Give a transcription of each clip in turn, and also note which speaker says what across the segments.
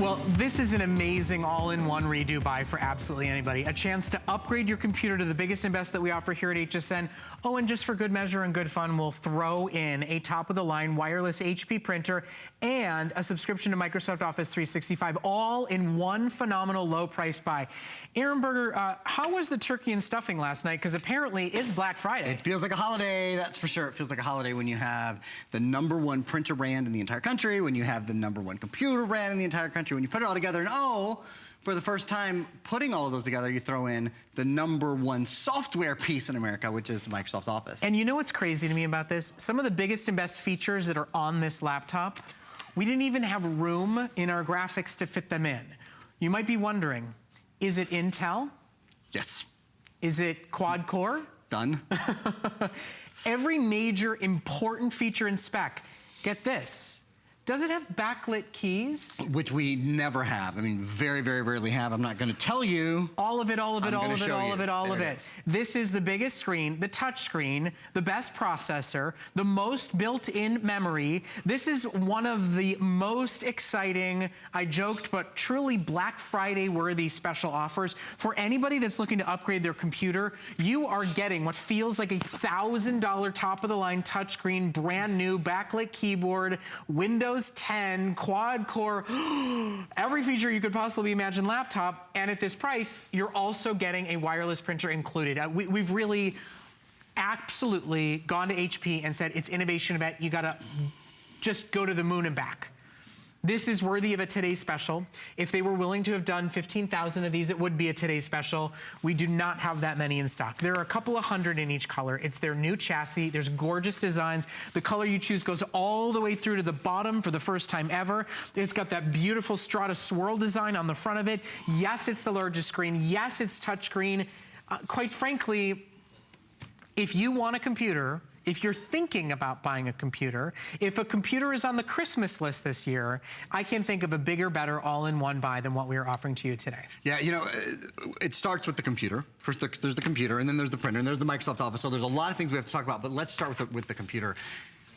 Speaker 1: Well, this is an amazing all-in-one redo buy for absolutely anybody. A chance to upgrade your computer to the biggest and best that we offer here at HSN. Oh, and just for good measure and good fun, we'll throw in a top-of-the-line wireless HP printer and a subscription to Microsoft Office 365, all in one phenomenal low-price buy. Aaron Berger, how was the turkey and stuffing last night? Because apparently it's Black Friday.
Speaker 2: It feels like a holiday, that's for sure. It feels like a holiday when you have the #1 printer brand in the entire country, when you have the #1 computer brand in the entire country, when you put it all together, and oh, for the first time putting all of those together, you throw in the #1 software piece in America, which is Microsoft Office.
Speaker 1: And you know what's crazy to me about this? Some of the biggest and best features that are on this laptop, we didn't even have room in our graphics to fit them in. You might be wondering, is it Intel?
Speaker 2: Yes.
Speaker 1: Is it QuadCore?
Speaker 2: Done.
Speaker 1: Every major important feature and spec, get this. Does it have backlit keys?
Speaker 2: Which we never have. I mean, very, very rarely have. I'm not gonna tell you.
Speaker 1: All of it, all of it, all of it, all of it, all of it.
Speaker 2: Is.
Speaker 1: This is the biggest screen, the touch screen, the best processor, the most built-in memory. This is one of the most exciting, I joked, but truly Black Friday-worthy special offers. For anybody that's looking to upgrade their computer, you are getting what feels like a $1,000 top-of-the-line touchscreen, brand new backlit keyboard, Windows 10, quad-core, every feature you could possibly imagine laptop, and at this price, you're also getting a wireless printer included. We've really absolutely gone to HP and said, it's innovation event, you gotta just go to the moon and back. This is worthy of a Today Special. If they were willing to have done 15,000 of these, it would be a Today Special. We do not have that many in stock. There are a couple of hundred in each color. It's their new chassis. There's gorgeous designs. The color you choose goes all the way through to the bottom for the first time ever. It's got that beautiful Strata swirl design on the front of it. Yes, it's the largest screen. Yes, it's touchscreen. Quite frankly, if you want a computer, if you're thinking about buying a computer, if a computer is on the Christmas list this year, I can't think of a bigger, better all-in-one buy than what we are offering to you today.
Speaker 2: Yeah, you know, it starts with the computer. First, there's the computer, and then there's the printer, and there's the Microsoft Office. So there's a lot of things we have to talk about, but let's start with the computer.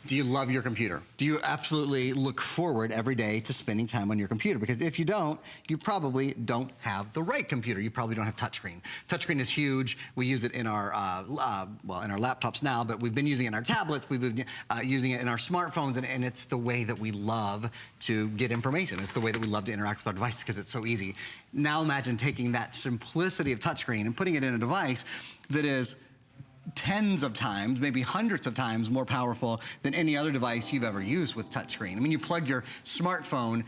Speaker 2: Do you love your computer? Do you absolutely look forward every day to spending time on your computer? Because if you don't, you probably don't have the right computer. You probably don't have touchscreen. Touchscreen is huge. We use it in our, well, in our laptops now, but we've been using it in our tablets. We've been using it in our smartphones, and it's the way that we love to get information. It's the way that we love to interact with our devices because it's so easy. Now imagine taking that simplicity of touchscreen and putting it in a device that is tens of times, maybe hundreds of times more powerful than any other device you've ever used with touchscreen. I mean, you plug your smartphone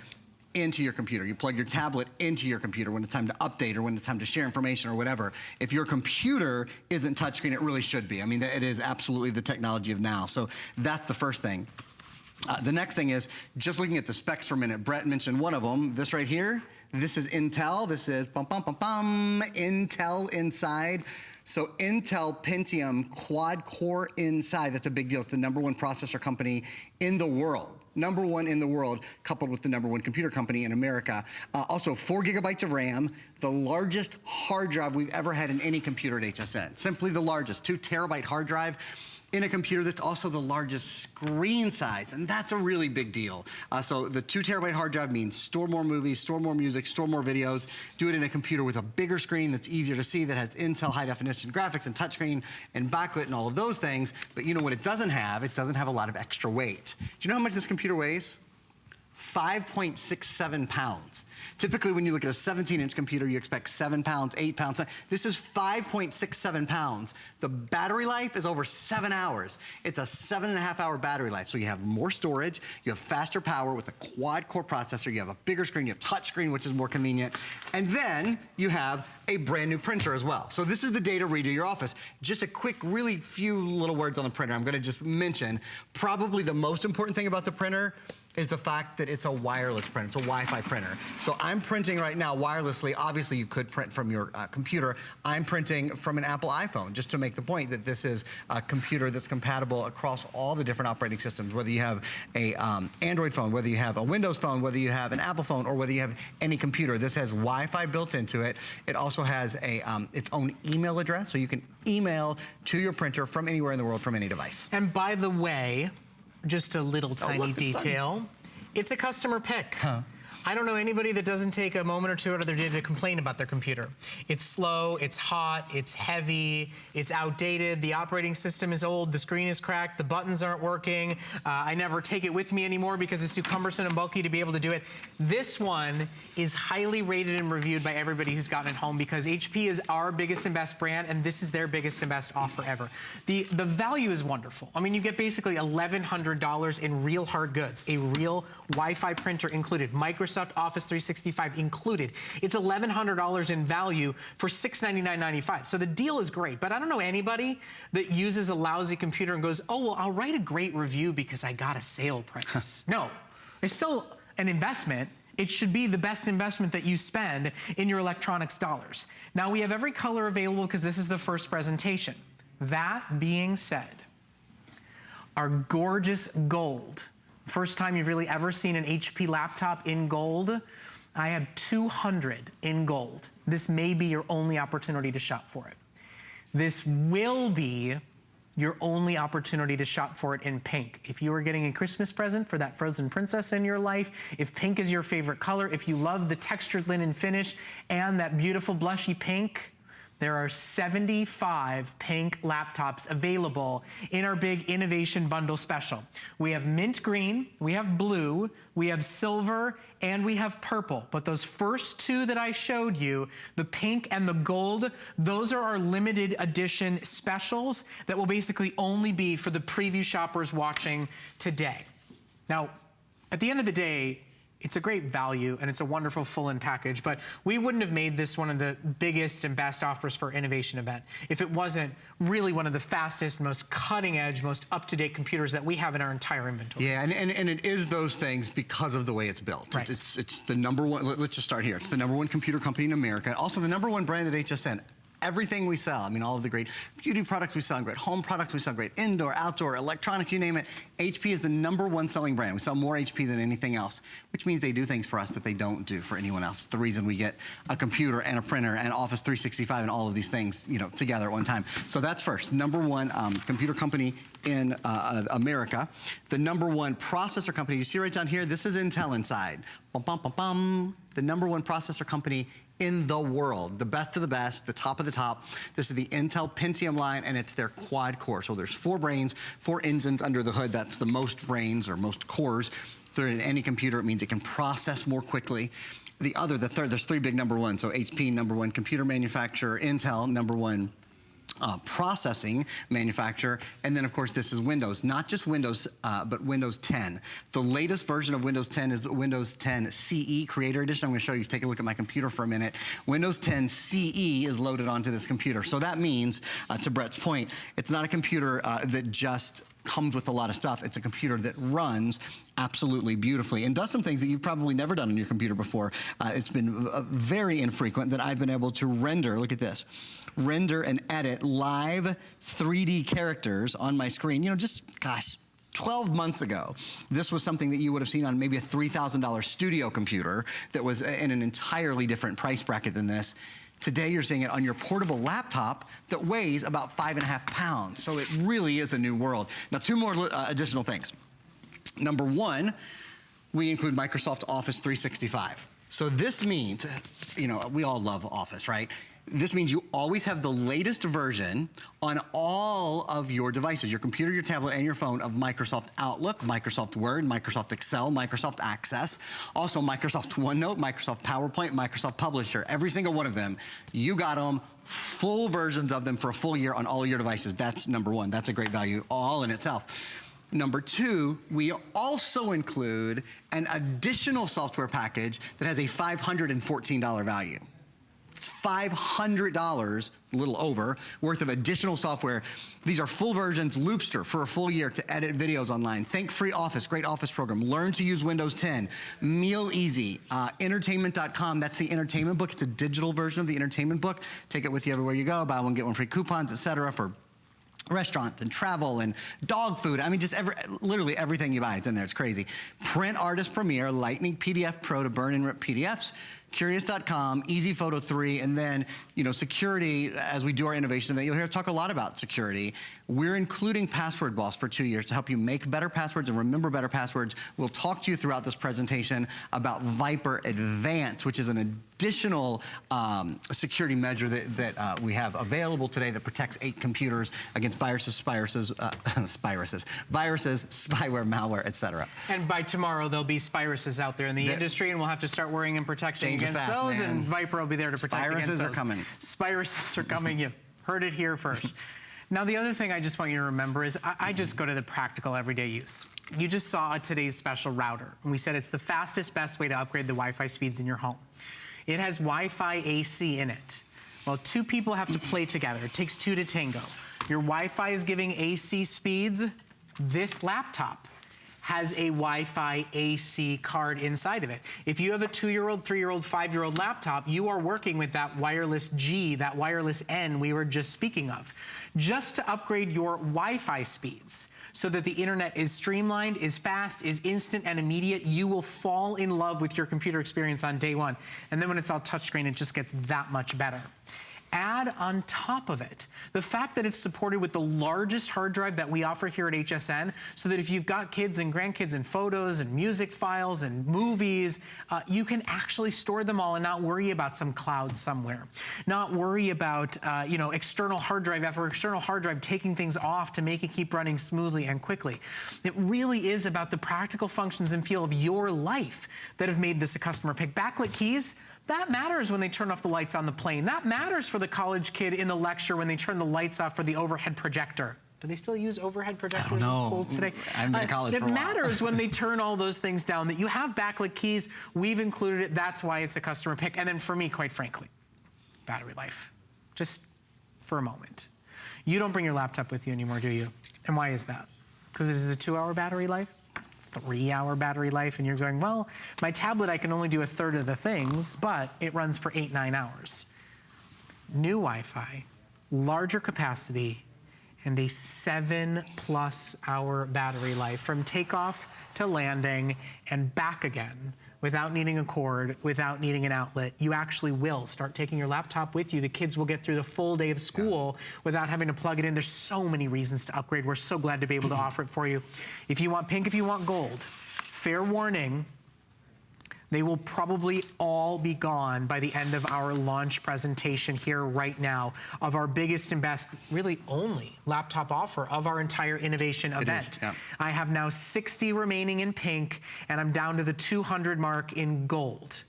Speaker 2: into your computer. You plug your tablet into your computer when it's time to update or when it's time to share information or whatever. If your computer isn't touchscreen, it really should be. I mean, it is absolutely the technology of now. So that's the first thing. The next thing is just looking at the specs for a minute. Brett mentioned one of them, this right here. This is Intel. This is Intel inside. So Intel Pentium quad-core inside, that's a big deal. It's the #1 processor company in the world. #1 in the world, coupled with the #1 computer company in America. Also 4 gigabytes of RAM, the largest hard drive we've ever had in any computer at HSN. Simply the largest, 2 terabyte hard drive in a computer that's also the largest screen size, and that's a really big deal. So the 2 terabyte hard drive means store more movies, store more music, store more videos, do it in a computer with a bigger screen that's easier to see, that has Intel high definition graphics and touchscreen and backlit and all of those things. But you know what it doesn't have? It doesn't have a lot of extra weight. Do you know how much this computer weighs? 5.67 pounds. Typically, when you look at a 17-inch computer, you expect 7 pounds, 8 pounds. This is 5.67 pounds. The battery life is over 7 hours. It's a 7.5-hour battery life. So you have more storage, you have faster power with a quad-core processor, you have a bigger screen, you have touch screen, which is more convenient, and then you have a brand new printer as well. So this is the day to redo your office. Just a quick, really few little words on the printer. I'm gonna just mention probably the most important thing about the printer is the fact that it's a wireless printer, it's a Wi-Fi printer. So I'm printing right now wirelessly. Obviously you could print from your computer. I'm printing from an Apple iPhone, just to make the point that this is a computer that's compatible across all the different operating systems, whether you have a Android phone, whether you have a Windows phone, whether you have an Apple phone, or whether you have any computer. This has Wi-Fi built into it. It also has a its own email address, so you can email to your printer from anywhere in the world, from any device.
Speaker 1: And by the way, just a little tiny detail. It's a customer pick. I don't know anybody that doesn't take a moment or two out of their day to complain about their computer. It's slow, it's hot, it's heavy, it's outdated, the operating system is old, the screen is cracked, the buttons aren't working. I never take it with me anymore because it's too cumbersome and bulky to be able to do it. This one is highly rated and reviewed by everybody who's gotten it home because HP is our biggest and best brand, and this is their biggest and best offer ever. The value is wonderful. I mean, you get basically $1,100 in real hard goods, a real Wi-Fi printer included, Microsoft Office 365 included. It's $1,100 in value for $699.95. So the deal is great, but I don't know anybody that uses a lousy computer and goes, oh, well, I'll write a great review because I got a sale price. No, it's still an investment. It should be the best investment that you spend in your electronics dollars. Now, we have every color available because this is the first presentation. That being said, our gorgeous gold, first time you've really ever seen an HP laptop in gold. I have 200 in gold. This may be your only opportunity to shop for it. This will be your only opportunity to shop for it in pink. If you are getting a Christmas present for that frozen princess in your life, if pink is your favorite color, if you love the textured linen finish and that beautiful blushy pink, there are 75 pink laptops available in our big innovation bundle special. We have mint green, we have blue, we have silver, and we have purple. But those first two that I showed you, the pink and the gold, those are our limited edition specials that will basically only be for the preview shoppers watching today. Now, at the end of the day, it's a great value and it's a wonderful full-in package, but we wouldn't have made this one of the biggest and best offers for innovation event if it wasn't really one of the fastest, most cutting-edge, most up-to-date computers that we have in our entire inventory.
Speaker 2: Yeah, and it is those things because of the way it's built.
Speaker 1: Right.
Speaker 2: It's the number one, let's just start here. It's the number one computer company in America, also the number one brand at HSN. Everything we sell, I mean, all of the great beauty products we sell, great home products we sell, great indoor, outdoor, electronics, you name it. HP is the number one selling brand. We sell more HP than anything else, which means they do things for us that they don't do for anyone else. It's the reason we get a computer and a printer and Office 365 and all of these things, you know, together at one time. So that's first, number one computer company in America. The number one processor company, you see right down here, this is Intel inside. Bum, bum, bum, bum. The number one processor company in the world, the best of the best, the top of the top. This is the Intel Pentium line, and it's their quad-core. So there's 4 brains, 4 engines under the hood. That's the most brains or most cores that are in any computer. It means it can process more quickly. The third, there's 3 big number ones. So HP, number one computer manufacturer, Intel, number one processing manufacturer, and then of course this is Windows, not just Windows, but Windows 10. The latest version of Windows 10 is Windows 10 CE Creator Edition. I'm going to show you, take a look at my computer for a minute. Windows 10 CE is loaded onto this computer. So that means, to Brett's point, it's not a computer that just comes with a lot of stuff. It's a computer that runs absolutely beautifully and does some things that you've probably never done on your computer before. It's been very infrequent that I've been able to render, look at this, render and edit live 3D characters on my screen. You know, just, gosh, 12 months ago, this was something that you would have seen on maybe a $3,000 studio computer that was in an entirely different price bracket than this. Today, you're seeing it on your portable laptop that weighs about 5.5 pounds. So it really is a new world. Now, 2 more additional things. Number 1, we include Microsoft Office 365. So this means, you know, we all love Office, right? This means you always have the latest version on all of your devices, your computer, your tablet, and your phone of Microsoft Outlook, Microsoft Word, Microsoft Excel, Microsoft Access, also Microsoft OneNote, Microsoft PowerPoint, Microsoft Publisher. Every single one of them, you got them, full versions of them for a full year on all of your devices. That's number 1. That's a great value all in itself. Number 2, we also include an additional software package that has a $514 value. It's $500, a little over, worth of additional software. These are full versions, Loopster for a full year to edit videos online. Think Free Office, great office program. Learn to use Windows 10. Meal Easy, entertainment.com, that's the entertainment book. It's a digital version of the entertainment book. Take it with you everywhere you go. Buy one, get one free coupons, etc. for restaurants and travel and dog food. I mean, just literally everything you buy is in there. It's crazy. Print Artist Premier, Lightning PDF Pro to burn and rip PDFs. Curious.com, Easy Photo 3, and then, you know, security. As we do our innovation event, you'll hear us talk a lot about security. We're including Password Boss for 2 years to help you make better passwords and remember better passwords. We'll talk to you throughout this presentation about Vipre Advanced, which is an additional security measure that we have available today that protects 8 computers against viruses, spyware, malware, etc.
Speaker 1: And by tomorrow, there'll be spiruses out there in the industry, and we'll have to start worrying and protecting against those, and Vipre will be there to protect against those.
Speaker 2: Spiruses are coming.
Speaker 1: Spiruses are coming. You heard it here first. Now, the other thing I just want you to remember is I just go to the practical everyday use. You just saw today's special router, and we said it's the fastest, best way to upgrade the Wi-Fi speeds in your home. It has Wi-Fi AC in it. Well, 2 people have to play together. It takes 2 to tango. Your Wi-Fi is giving AC speeds. This laptop has a Wi-Fi AC card inside of it. If you have a 2-year-old, 3-year-old, 5-year-old laptop, you are working with that wireless G, that wireless N we were just speaking of, just to upgrade your Wi-Fi speeds so that the internet is streamlined, is fast, is instant and immediate. You will fall in love with your computer experience on day one. And then when it's all touchscreen, it just gets that much better. Add on top of it the fact that it's supported with the largest hard drive that we offer here at HSN, so that if you've got kids and grandkids and photos and music files and movies, you can actually store them all and not worry about some cloud somewhere. Not worry about you know, external hard drive after external hard drive taking things off to make it keep running smoothly and quickly. It really is about the practical functions and feel of your life that have made this a customer pick. Backlit Keys, that matters when they turn off the lights on the plane. That matters for the college kid in the lecture when they turn the lights off for the overhead projector. Do they still use overhead projectors in schools today?
Speaker 2: I haven't been to college for a while.
Speaker 1: It matters when they turn all those things down, that you have Backlit Keys. We've included it. That's why it's a customer pick. And then for me, quite frankly, battery life. Just for a moment. You don't bring your laptop with you anymore, do you? And why is that? Because this is a 2-hour battery life? 3-hour battery life, and you're going, well, my tablet, I can only do 1/3 of the things, but it runs for 8-9 hours. New Wi-Fi, larger capacity, and a 7+ hour battery life from takeoff to landing and back again without needing a cord, without needing an outlet. You actually will start taking your laptop with you. The kids will get through the full day of school without having to plug it in. There's so many reasons to upgrade. We're so glad to be able to offer it for you. If you want pink, if you want gold, fair warning, they will probably all be gone by the end of our launch presentation here right now of our biggest and best, really only laptop offer of our entire innovation event. I have now 60 remaining in pink, and I'm down to the 200 mark in gold.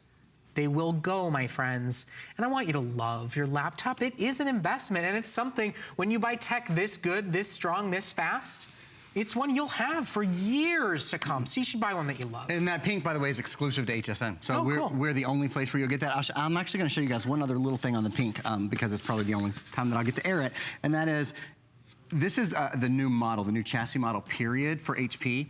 Speaker 1: They will go, my friends. And I want you to love your laptop. It is an investment, and it's something, when you buy tech this good, this strong, this fast, it's one you'll have for years to come. So you should buy one that you love.
Speaker 2: And that pink, by the way, is exclusive to HSN. So
Speaker 1: cool.
Speaker 2: we're the only place where you'll get that. I'm actually going to show you guys one other little thing on the pink because it's probably the only time that I'll get to air it. And that is, this is the new model, the new chassis model, period, for HP.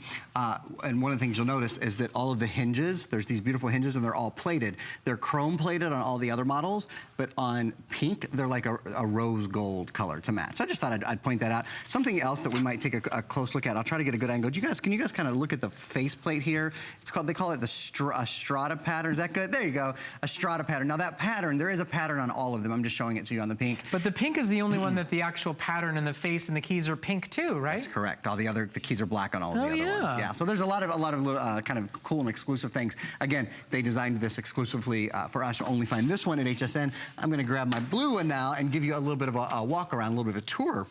Speaker 2: And one of the things you'll notice is that all of the hinges, there's these beautiful hinges, and they're all plated. They're chrome plated on all the other models, but on pink, they're like a rose gold color to match. So I just thought I'd point that out. Something else that we might take a close look at. I'll try to get a good angle. Can you guys kind of look at the faceplate here? They call it the strata pattern. Is that good? There you go, a strata pattern. Now that pattern, there is a pattern on all of them. I'm just showing it to you on the pink.
Speaker 1: But the pink is the only one that the actual pattern and the face and the keys are pink too, right?
Speaker 2: That's correct. All the keys are black on all of the other ones. Yeah. So there's a lot of kind of cool and exclusive things. Again, they designed this exclusively for us. You'll only find this one at HSN. I'm going to grab my blue one now and give you a little bit of a walk around, a little bit of a tour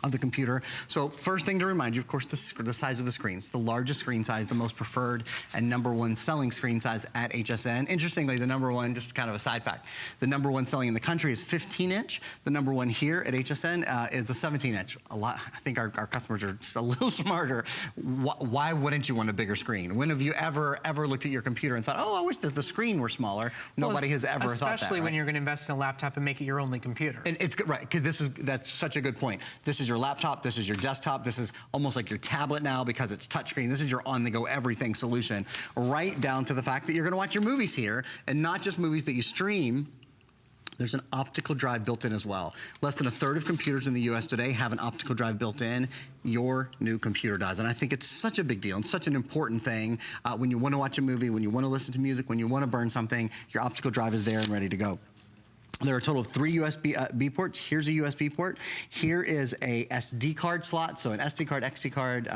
Speaker 2: of the computer. So first thing to remind you, of course, the size of the screen. It's the largest screen size, the most preferred and #1 selling screen size at HSN. Interestingly, the #1, just kind of a side fact, the #1 selling in the country is 15-inch. The #1 here at HSN is a 17-inch. I think our customers are just a little smarter. Why wouldn't you want a bigger screen? When have you ever looked at your computer and thought, oh, I wish the screen were smaller? Nobody has ever thought that.
Speaker 1: Especially when you're going to invest in a laptop and make it your only computer.
Speaker 2: And it's good, right? Because that's such a good point. This is your laptop, this is your desktop, this is almost like your tablet now because it's touchscreen. This is your on-the-go everything solution, right down to the fact that you're going to watch your movies here, and not just movies that you stream, There's an optical drive built in as well. Less than a third of computers in the US today have an optical drive built in. Your new computer does. And I think it's such a big deal and such an important thing. When you want to watch a movie, when you want to listen to music, when you want to burn something, your optical drive is there and ready to go. There are a total of 3 USB ports. Here's a USB port. Here is a SD card slot. So an SD card, XD card,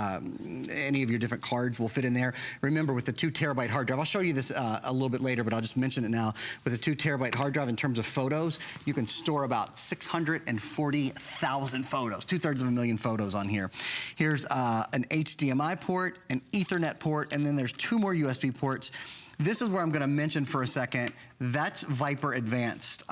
Speaker 2: any of your different cards will fit in there. Remember, with the 2 terabyte hard drive, I'll show you this a little bit later, but I'll just mention it now. With a 2 terabyte hard drive, in terms of photos, you can store about 640,000 photos, 2/3 of a million photos on here. Here's an HDMI port, an Ethernet port, and then there's 2 more USB ports. This is where I'm going to mention for a second, that's Vipre Advanced.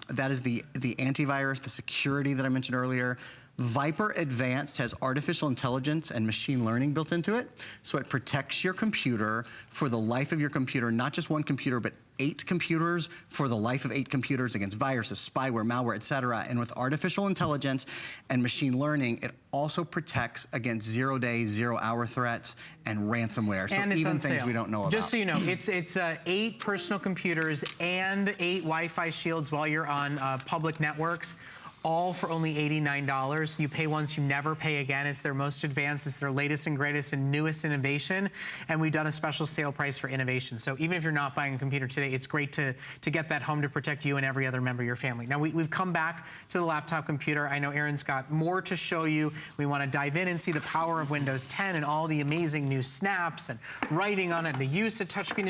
Speaker 2: That is the antivirus, the security that I mentioned earlier. Vipre Advanced has artificial intelligence and machine learning built into it, so it protects your computer for the life of your computer, not just one computer, but 8 computers for the life of 8 computers against viruses, spyware, malware, etc. And with artificial intelligence and machine learning, it also protects against 0-day, 0-hour threats and ransomware. So
Speaker 1: and it's
Speaker 2: even
Speaker 1: on
Speaker 2: things
Speaker 1: sale.
Speaker 2: we don't know about.
Speaker 1: Just so you know, it's 8 personal computers and 8 Wi-Fi shields while you're on public networks, all for only $89. You pay once, you never pay again. It's their most advanced, it's their latest and greatest and newest innovation. And we've done a special sale price for innovation. So even if you're not buying a computer today, it's great to get that home to protect you and every other member of your family. Now we've come back to the laptop computer. I know Aaron's got more to show you. We want to dive in and see the power of Windows 10 and all the amazing new snaps and writing on it and the use of touchscreen.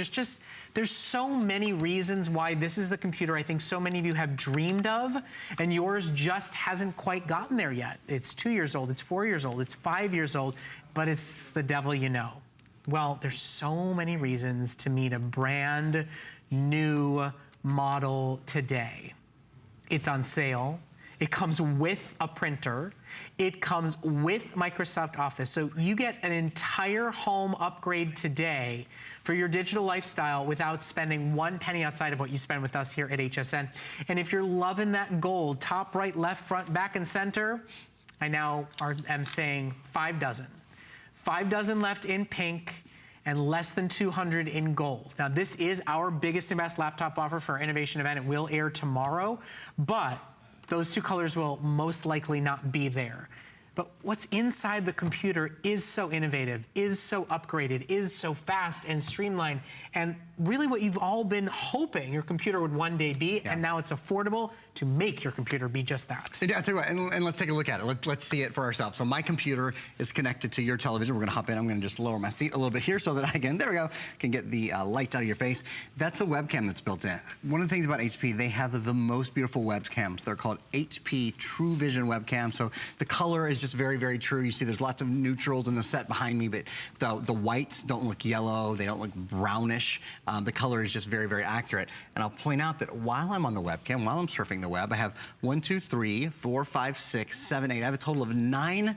Speaker 1: There's so many reasons why this is the computer I think so many of you have dreamed of, and yours just hasn't quite gotten there yet. It's 2 years old, it's 4 years old, it's 5 years old, but it's the devil you know. Well, there's so many reasons to meet a brand new model today. It's on sale. It comes with a printer. It comes with Microsoft Office. So you get an entire home upgrade today for your digital lifestyle without spending 1 penny outside of what you spend with us here at HSN. And if you're loving that gold, top, right, left, front, back, and center, I now am saying 5 dozen. 5 dozen left in pink and less than 200 in gold. Now, this is our biggest and best laptop offer for our innovation event. It will air tomorrow, but those 2 colors will most likely not be there. But what's inside the computer is so innovative, is so upgraded, is so fast and streamlined, and really what you've all been hoping your computer would one day be, and now it's affordable to make your computer be just that.
Speaker 2: I'll tell you what, and let's take a look at it. Let's see it for ourselves. So my computer is connected to your television. We're gonna hop in. I'm gonna just lower my seat a little bit here so that I can, there we go, can get the lights out of your face. That's the webcam that's built in. One of the things about HP, they have the most beautiful webcams. They're called HP True Vision webcams. So the color is just very, very true. You see there's lots of neutrals in the set behind me, but the whites don't look yellow. They don't look brownish. The color is just very, very accurate. And I'll point out that while I'm on the webcam, while I'm surfing the web, I have 1, 2, 3, 4, 5, 6, 7, 8. I have a total of 9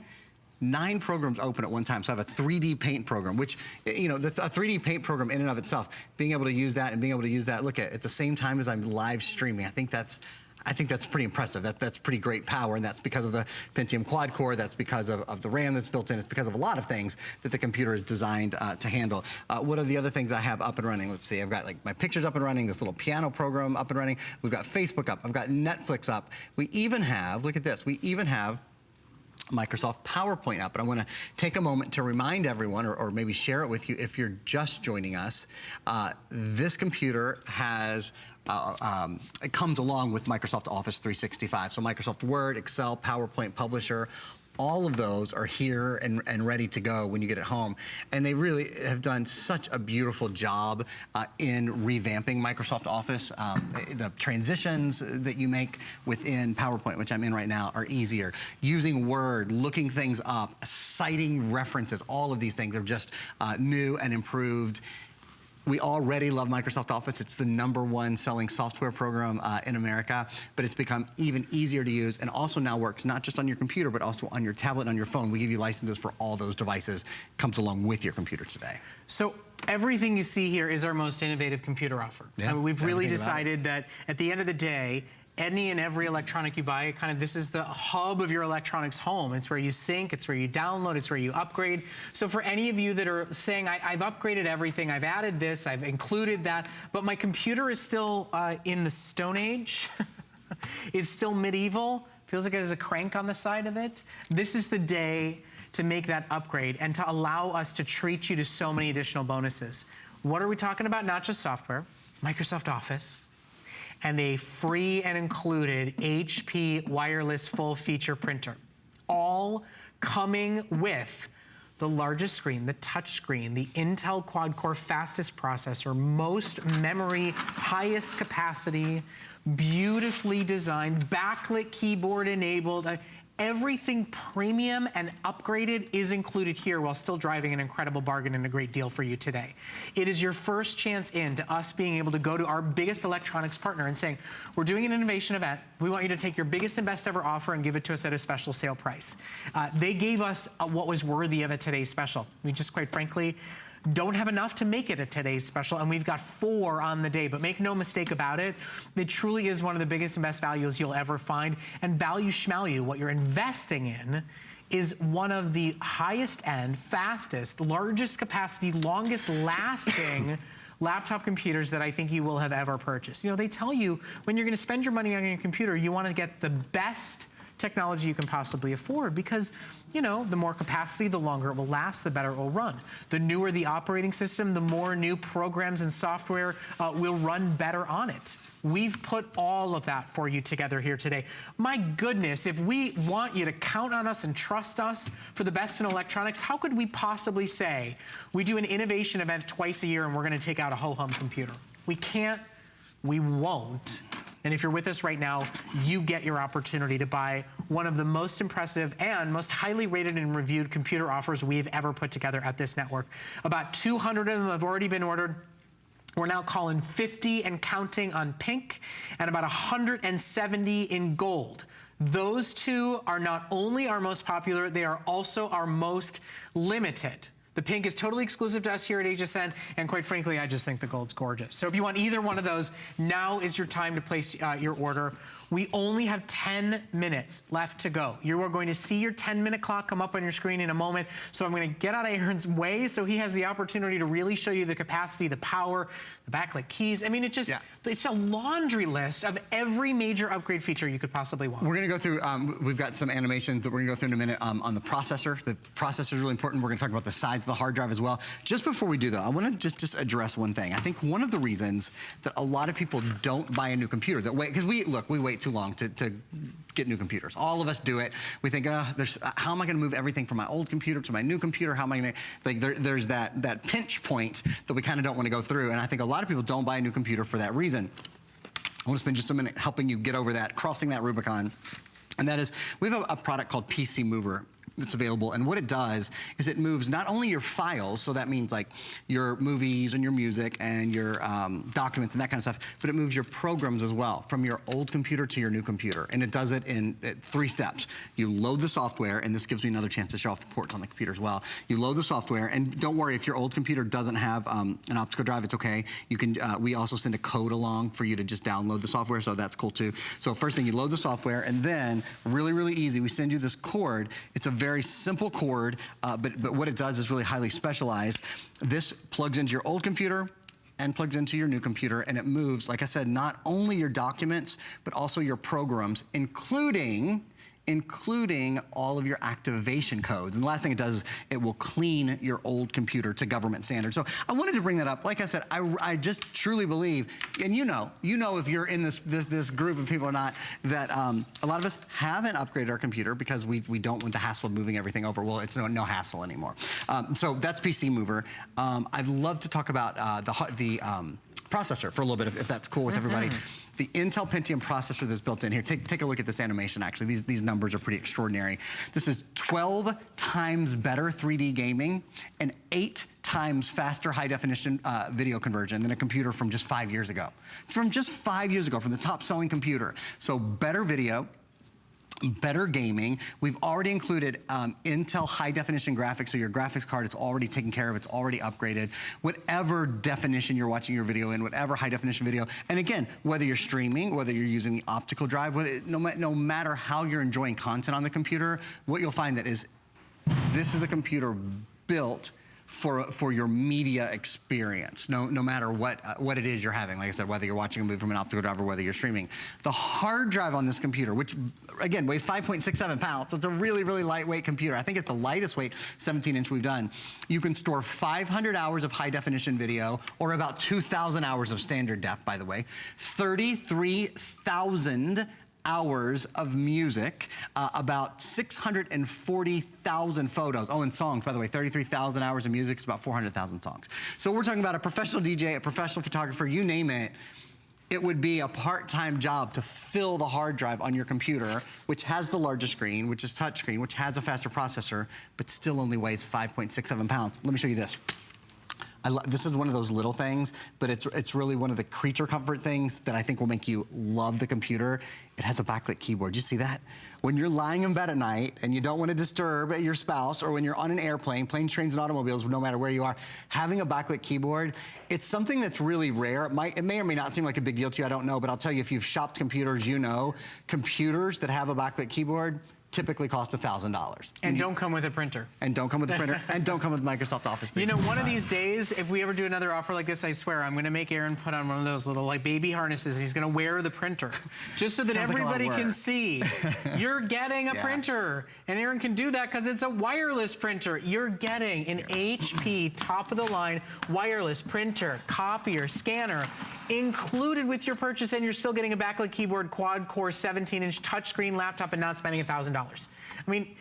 Speaker 2: programs open at one time. So I have a 3D paint program, which, you know, a 3D paint program in and of itself, being able to use that and being able to use that, look at the same time as I'm live streaming, I think that's pretty impressive. That's pretty great power, and that's because of the Pentium QuadCore. That's because of the RAM that's built in. It's because of a lot of things that the computer is designed to handle. What are the other things I have up and running? Let's see. I've got like my pictures up and running, this little piano program up and running. We've got Facebook up. I've got Netflix up. We even have, look at this, we even have Microsoft PowerPoint up. But I want to take a moment to remind everyone, or maybe share it with you if you're just joining us. This computer has it comes along with Microsoft Office 365. So Microsoft Word, Excel, PowerPoint, Publisher, all of those are here and ready to go when you get it home. And they really have done such a beautiful job in revamping Microsoft Office. The transitions that you make within PowerPoint, which I'm in right now, are easier. Using Word, looking things up, citing references, all of these things are just new and improved. We already love Microsoft Office. It's the #1 selling software program in America, but it's become even easier to use and also now works not just on your computer, but also on your tablet and on your phone. We give you licenses for all those devices. Comes along with your computer today.
Speaker 1: So everything you see here is our most innovative computer offer.
Speaker 2: Yeah,
Speaker 1: I mean, we've really decided that at the end of the day, any and every electronic you buy, this is the hub of your electronics home. It's where you sync, it's where you download, it's where you upgrade. So for any of you that are saying, I've upgraded everything, I've added this, I've included that, but my computer is still in the Stone Age, It's still medieval, feels like it has a crank on the side of it. This is the day to make that upgrade and to allow us to treat you to so many additional bonuses. What are we talking about? Not just software, Microsoft Office, and a free and included HP wireless full feature printer. All coming with the largest screen, the touch screen, the Intel QuadCore fastest processor, most memory, highest capacity, beautifully designed, backlit keyboard enabled. Everything premium and upgraded is included here while still driving an incredible bargain and a great deal for you today. It is your first chance into us being able to go to our biggest electronics partner and saying, we're doing an innovation event. We want you to take your biggest and best ever offer and give it to us at a special sale price. They gave us what was worthy of a today's special. We just, quite frankly, don't have enough to make it a today's special, and we've got 4 on the day. But make no mistake about it, it truly is one of the biggest and best values you'll ever find. And value schmalue, what you're investing in is one of the highest end, fastest, largest capacity, longest lasting laptop computers that I think you will have ever purchased. You know, they tell you when you're gonna spend your money on your computer, you wanna get the best technology you can possibly afford because, you know, the more capacity, the longer it will last, the better it will run. The newer the operating system, the more new programs and software will run better on it. We've put all of that for you together here today. My goodness, if we want you to count on us and trust us for the best in electronics, how could we possibly say we do an innovation event twice a year and we're gonna take out a ho-hum computer? We can't, we won't. And if you're with us right now, you get your opportunity to buy one of the most impressive and most highly rated and reviewed computer offers we've ever put together at this network. About 200 of them have already been ordered. We're now calling 50 and counting on pink and about 170 in gold. Those 2 are not only our most popular, they are also our most limited. The pink is totally exclusive to us here at HSN, and quite frankly, I just think the gold's gorgeous. So if you want either one of those, now is your time to place your order. We only have 10 minutes left to go. You are going to see your 10-minute clock come up on your screen in a moment, so I'm going to get out of Aaron's way so he has the opportunity to really show you the capacity, the power, the backlit keys. I mean, it just, it's a laundry list of every major upgrade feature you could possibly want.
Speaker 2: We're going to go through, we've got some animations that we're going to go through in a minute on the processor. The processor is really important. We're going to talk about the size of the hard drive as well. Just before we do though, I want to just address one thing. I think one of the reasons that a lot of people don't buy a new computer, that wait, because we wait too long to get new computers. All of us do it. We think, how am I going to move everything from my old computer to my new computer? How am I going to, like, there's that pinch point that we kind of don't want to go through. And I think a lot of people don't buy a new computer for that reason. I want to spend just a minute helping you get over that, crossing that Rubicon. And that is, we have a product called PC Mover that's available, and what it does is it moves not only your files, so that means like your movies and your music and your documents and that kind of stuff, but it moves your programs as well from your old computer to your new computer, and it does it in 3 steps. You load the software, and this gives me another chance to show off the ports on the computer as well. You load the software, and don't worry if your old computer doesn't have an optical drive, it's okay. You can, we also send a code along for you to just download the software, so that's cool too. So first thing, you load the software, and then really, really easy, we send you this cord. It's a very simple cord, but what it does is really highly specialized. This plugs into your old computer and plugs into your new computer, and it moves, like I said, not only your documents, but also your programs, including all of your activation codes. And the last thing it does is it will clean your old computer to government standards. So I wanted to bring that up. Like I said, I just truly believe, and you know if you're in this group of people or not, that a lot of us haven't upgraded our computer because we don't want the hassle of moving everything over. Well, it's no hassle anymore. So that's PC Mover. I'd love to talk about the processor for a little bit, if that's cool with everybody. The Intel Pentium processor that's built in here. Take a look at this animation, actually. These numbers are pretty extraordinary. This is 12 times better 3D gaming and 8 times faster high-definition video conversion than a computer from just 5 years ago. From just 5 years ago, from the top-selling computer. So better video, better gaming. We've already included Intel high-definition graphics, so your graphics card, it's already taken care of, it's already upgraded. Whatever definition you're watching your video in, whatever high-definition video, and again, whether you're streaming, whether you're using the optical drive, no matter how you're enjoying content on the computer, what you'll find that is, this is a computer built for your media experience, no matter what it is you're having. Like I said, whether you're watching a movie from an optical drive or whether you're streaming. The hard drive on this computer, which again weighs 5.67 pounds, so it's a really, really lightweight computer. I think it's the lightest weight 17-inch we've done. You can store 500 hours of high definition video, or about 2,000 hours of standard def, by the way, 33,000 hours of music, about 640,000 photos. Oh, and songs, by the way, 33,000 hours of music is about 400,000 songs. So we're talking about a professional DJ, a professional photographer, you name it. It would be a part-time job to fill the hard drive on your computer, which has the largest screen, which is touchscreen, which has a faster processor, but still only weighs 5.67 pounds. Let me show you this. This is one of those little things, but it's really one of the creature comfort things that I think will make you love the computer. It has a backlit keyboard. You see that? When you're lying in bed at night and you don't want to disturb your spouse, or when you're on an airplane, planes, trains, and automobiles, no matter where you are, having a backlit keyboard, it's something that's really rare. It may or may not seem like a big deal to you, I don't know, but I'll tell you, if you've shopped computers, you know, computers that have a backlit keyboard typically cost $1,000.
Speaker 1: And don't come with a printer.
Speaker 2: And don't come with a printer, and don't come with Microsoft Office 365.
Speaker 1: You know, one of these days, if we ever do another offer like this, I swear, I'm gonna make Aaron put on one of those little like baby harnesses. He's gonna wear the printer, just so that everybody can see. You're getting a printer. And Aaron can do that because it's a wireless printer. You're getting an HP top of the line wireless printer, copier, scanner, included with your purchase, and you're still getting a backlit keyboard, quad-core 17-inch touchscreen laptop, and not spending $1,000. I mean,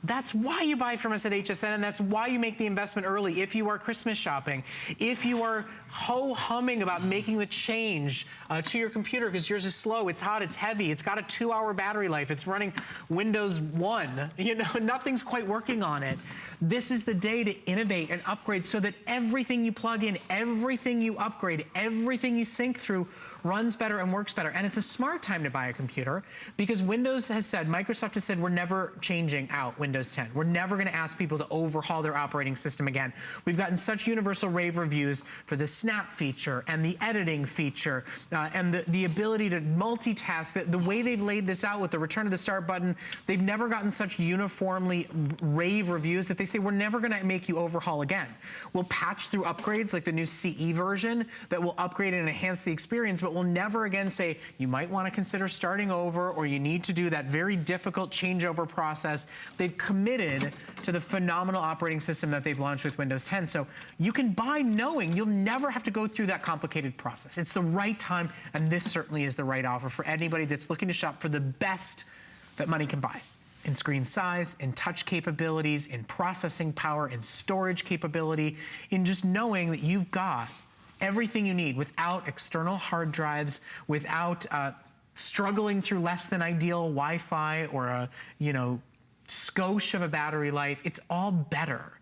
Speaker 1: that's why you buy from us at HSN, and that's why you make the investment early. If you are Christmas shopping, if you are ho-humming about making the change to your computer because yours is slow, it's hot, it's heavy, it's got a 2-hour battery life, it's running Windows 1, you know, nothing's quite working on it. This is the day to innovate and upgrade so that everything you plug in, everything you upgrade, everything you sync through runs better and works better. And it's a smart time to buy a computer because Windows has said, Microsoft has said, we're never changing out Windows 10. We're never gonna ask people to overhaul their operating system again. We've gotten such universal rave reviews for the snap feature and the editing feature and the ability to multitask. The way they've laid this out with the return to the start button, they've never gotten such uniformly rave reviews that they say, we're never gonna make you overhaul again. We'll patch through upgrades like the new CE version that will upgrade and enhance the experience, but we'll never again say, you might wanna consider starting over or you need to do that very difficult changeover process. They've committed to the phenomenal operating system that they've launched with Windows 10. So you can buy knowing you'll never have to go through that complicated process. It's the right time, and this certainly is the right offer for anybody that's looking to shop for the best that money can buy. In screen size, in touch capabilities, in processing power, in storage capability, in just knowing that you've got everything you need without external hard drives, without struggling through less than ideal Wi-Fi or a, you know, skosh of a battery life. It's all better.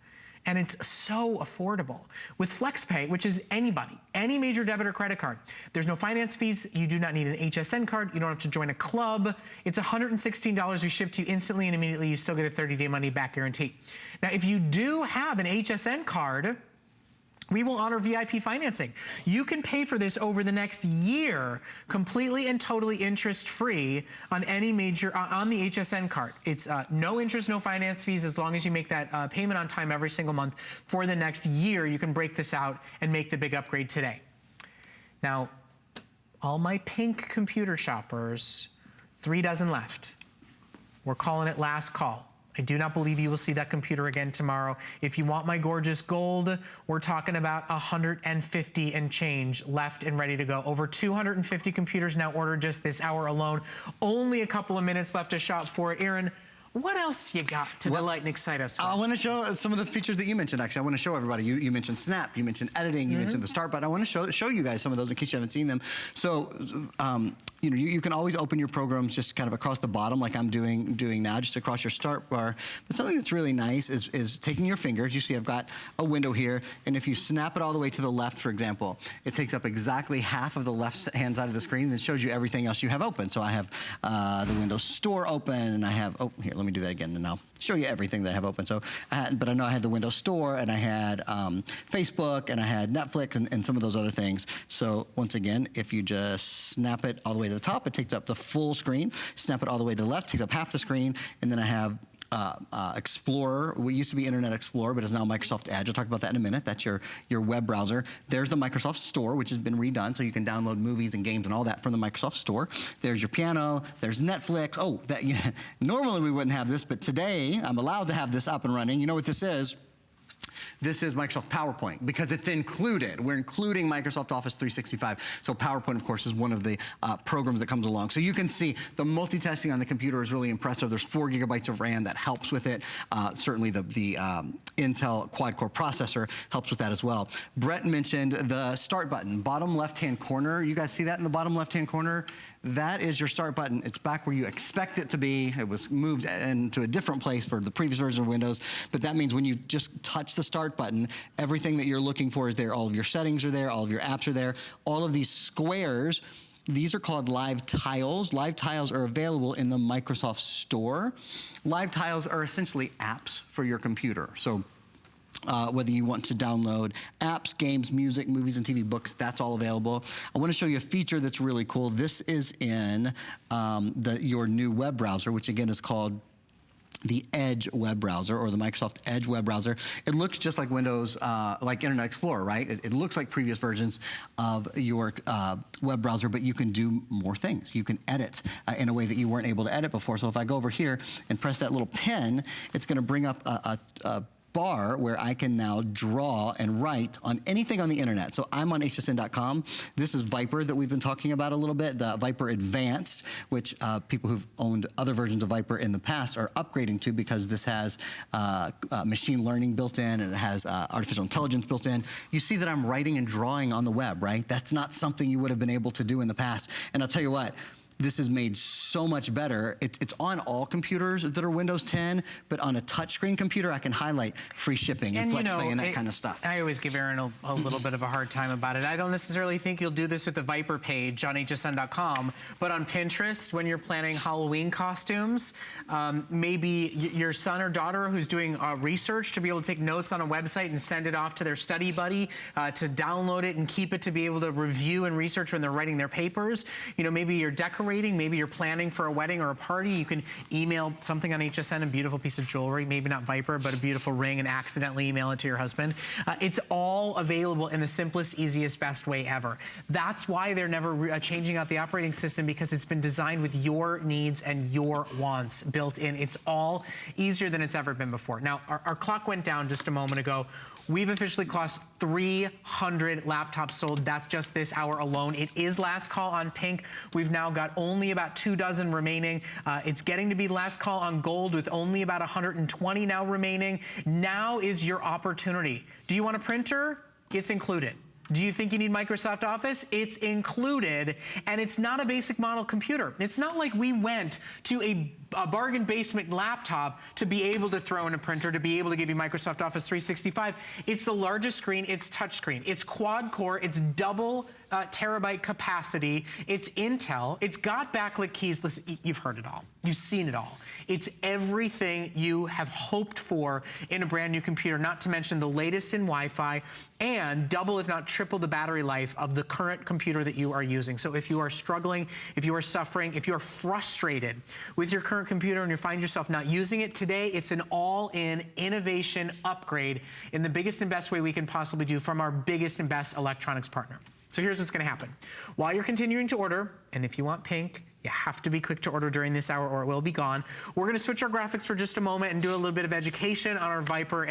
Speaker 1: And it's so affordable. With FlexPay, which is anybody, any major debit or credit card, there's no finance fees, you do not need an HSN card, you don't have to join a club. It's $116 we ship to you instantly, and immediately you still get a 30-day money-back guarantee. Now, if you do have an HSN card, we will honor VIP financing. You can pay for this over the next year, completely and totally interest-free on any major, on the HSN card. It's no interest, no finance fees, as long as you make that payment on time every single month for the next year. You can break this out and make the big upgrade today. Now, all my pink computer shoppers, 3 dozen left. We're calling it last call. I do not believe you will see that computer again tomorrow. If you want my gorgeous gold, we're talking about 150 and change left and ready to go. Over 250 computers now ordered just this hour alone. Only a couple of minutes left to shop for it. Aaron, what else you got to delight and excite us with?
Speaker 2: I want to show some of the features that you mentioned, actually. I want to show everybody. You mentioned Snap, you mentioned editing, you mentioned the start button. I want to show you guys some of those in case you haven't seen them. So, you know, you can always open your programs just kind of across the bottom like I'm doing now, just across your start bar. But something that's really nice is taking your fingers. You see I've got a window here, and if you snap it all the way to the left, for example, it takes up exactly half of the left-hand side of the screen and it shows you everything else you have open. So I have the Windows Store open, and I have, oh, here, let me do that again, and I'll show you everything that I have open. So, but I know I had the Windows Store, and I had Facebook, and I had Netflix, and some of those other things. So once again, if you just snap it all the way to the top, it takes up the full screen. Snap it all the way to the left, takes up half the screen, and then I have Explorer. We used to be Internet Explorer, but it's now Microsoft Edge. I'll talk about that in a minute. That's your web browser. There's the Microsoft Store, which has been redone, so you can download movies and games and all that from the Microsoft Store. There's your piano. There's Netflix. Oh, normally we wouldn't have this, but today I'm allowed to have this up and running. You know what this is? This is Microsoft PowerPoint because it's included. We're including Microsoft Office 365. So PowerPoint, of course, is one of the programs that comes along. So you can see the multitasking on the computer is really impressive. There's 4 gigabytes of RAM that helps with it. Certainly the Intel quad-core processor helps with that as well. Brett mentioned the start button, bottom left-hand corner. You guys see that in the bottom left-hand corner? That is your start button. It's back where you expect it to be. It was moved into a different place for the previous version of Windows, but that means when you just touch the start button, everything that you're looking for is there. All of your settings are there, all of your apps are there. All of these squares, these are called live tiles. Live tiles are available in the Microsoft Store. Live tiles are essentially apps for your computer. So whether you want to download apps, games, music, movies, and TV, books, that's all available. I want to show you a feature that's really cool. This is in your new web browser, which again is called the Edge web browser, or the Microsoft Edge web browser. It looks just like Windows, like Internet Explorer, right? It looks like previous versions of your web browser, but you can do more things. You can edit in a way that you weren't able to edit before. So if I go over here and press that little pen, it's going to bring up a bar where I can now draw and write on anything on the internet. So I'm on hsn.com. This is Vipre that we've been talking about a little bit, the Vipre Advanced, which people who've owned other versions of Vipre in the past are upgrading to because this has machine learning built in and it has artificial intelligence built in. You see that I'm writing and drawing on the web, right? That's not something you would have been able to do in the past. And I'll tell you what, this is made so much better. It's on all computers that are Windows 10, but on a touchscreen computer, I can highlight free shipping and FlexPay and that kind of stuff.
Speaker 1: I always give Aaron a little bit of a hard time about it. I don't necessarily think you'll do this with the Vipre page on hsn.com, but on Pinterest, when you're planning Halloween costumes, maybe your son or daughter who's doing research to be able to take notes on a website and send it off to their study buddy to download it and keep it to be able to review and research when they're writing their papers. You know, maybe you're decorating, maybe you're planning for a wedding or a party. You can email something on HSN, a beautiful piece of jewelry, maybe not Vipre, but a beautiful ring, and accidentally email it to your husband. It's all available in the simplest, easiest, best way ever. That's why they're never changing out the operating system, because it's been designed with your needs and your wants built in. It's all easier than it's ever been before. Now, our clock went down just a moment ago. We've officially crossed 300 laptops sold. That's just this hour alone. It is last call on pink. We've now got only about 2 dozen remaining. It's getting to be last call on gold with only about 120 now remaining. Now is your opportunity. Do you want a printer? It's included. Do you think you need Microsoft Office? It's included, and it's not a basic model computer. It's not like we went to a bargain basement laptop to be able to throw in a printer, to be able to give you Microsoft Office 365. It's the largest screen, it's touchscreen, it's quad core, it's double terabyte capacity, it's Intel, it's got backlit keys. Listen, you've heard it all. You've seen it all. It's everything you have hoped for in a brand new computer, not to mention the latest in Wi-Fi, and double, if not triple, the battery life of the current computer that you are using. So if you are struggling, if you are suffering, if you are frustrated with your current computer and you find yourself not using it today, it's an all-in innovation upgrade in the biggest and best way we can possibly do from our biggest and best electronics partner. So here's what's going to happen. While you're continuing to order, and if you want pink, you have to be quick to order during this hour or it will be gone. We're going to switch our graphics for just a moment and do a little bit of education on our Vipre.